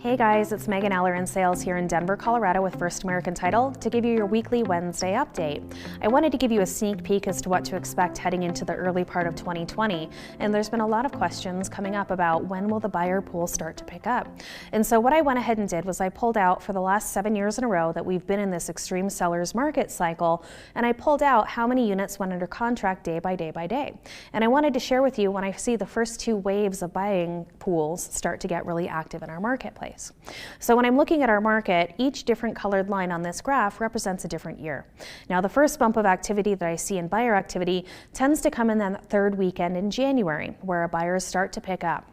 Hey guys, it's Megan Eller in sales here in Denver, Colorado with First American Title to give you your weekly Wednesday update. I wanted to give you a sneak peek as to what to expect heading into the early part of 2020, and there's been a lot of questions coming up about when will the buyer pool start to pick up. And so what I went ahead and did was I pulled out for the last 7 years in a row that we've been in this extreme seller's market cycle, and I pulled out how many units went under contract day by day by day. And I wanted to share with you when I see the first two waves of buying pools start to get really active in our marketplace. So when I'm looking at our market, each different colored line on this graph represents a different year. Now the first bump of activity that I see in buyer activity tends to come in that third weekend in January, where our buyers start to pick up.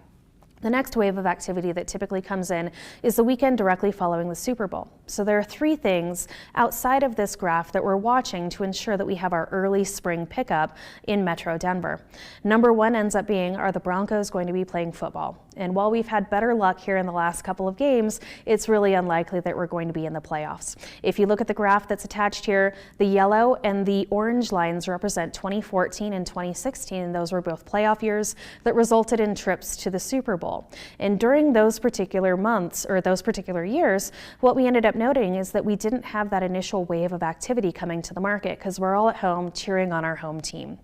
The next wave of activity that typically comes in is the weekend directly following the Super Bowl. So there are three things outside of this graph that we're watching to ensure that we have our early spring pickup in Metro Denver. Number one ends up being, are the Broncos going to be playing football? And while we've had better luck here in the last couple of games, it's really unlikely that we're going to be in the playoffs. If you look at the graph that's attached here, the yellow and the orange lines represent 2014 and 2016, and those were both playoff years that resulted in trips to the Super Bowl. And during those particular months, or those particular years, what we ended up noting is that we didn't have that initial wave of activity coming to the market because we're all at home cheering on our home team.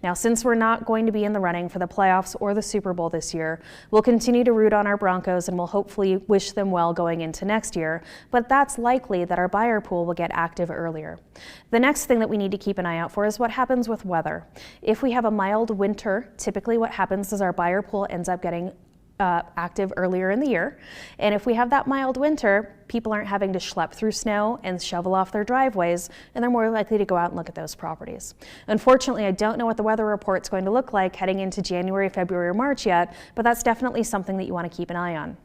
Now, since we're not going to be in the running for the playoffs or the Super Bowl this year, we'll continue to root on our Broncos and we'll hopefully wish them well going into next year, but that's likely that our buyer pool will get active earlier. The next thing that we need to keep an eye out for is what happens with weather. If we have a mild winter, typically what happens is our buyer pool ends up getting active earlier in the year. And if we have that mild winter, people aren't having to schlep through snow and shovel off their driveways, and they're more likely to go out and look at those properties. Unfortunately, I don't know what the weather report's going to look like heading into January, February, or March yet, but that's definitely something that you want to keep an eye on.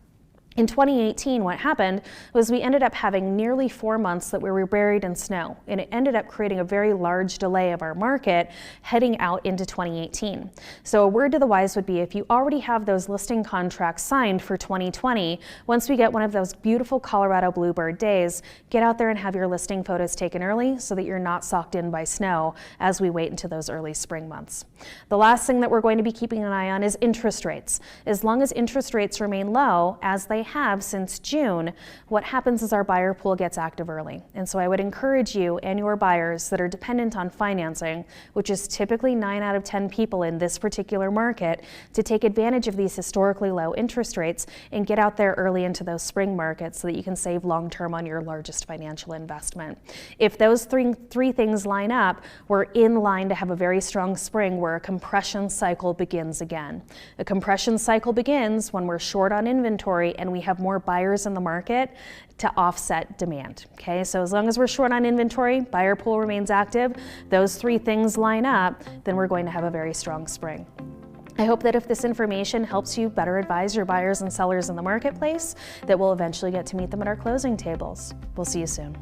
In 2018, what happened was we ended up having nearly 4 months that we were buried in snow, and it ended up creating a very large delay of our market heading out into 2018. So a word to the wise would be, if you already have those listing contracts signed for 2020, once we get one of those beautiful Colorado Bluebird days, get out there and have your listing photos taken early so that you're not socked in by snow as we wait into those early spring months. The last thing that we're going to be keeping an eye on is interest rates. As long as interest rates remain low, as they have since June, what happens is our buyer pool gets active early. And so I would encourage you and your buyers that are dependent on financing, which is typically 9 out of 10 people in this particular market, to take advantage of these historically low interest rates and get out there early into those spring markets so that you can save long-term on your largest financial investment. If those three things line up, we're in line to have a very strong spring where a compression cycle begins again. A compression cycle begins when we're short on inventory and we have more buyers in the market to offset demand. Okay, so as long as we're short on inventory, buyer pool remains active, those three things line up, then we're going to have a very strong spring. I hope that if this information helps you better advise your buyers and sellers in the marketplace, that we'll eventually get to meet them at our closing tables. We'll see you soon.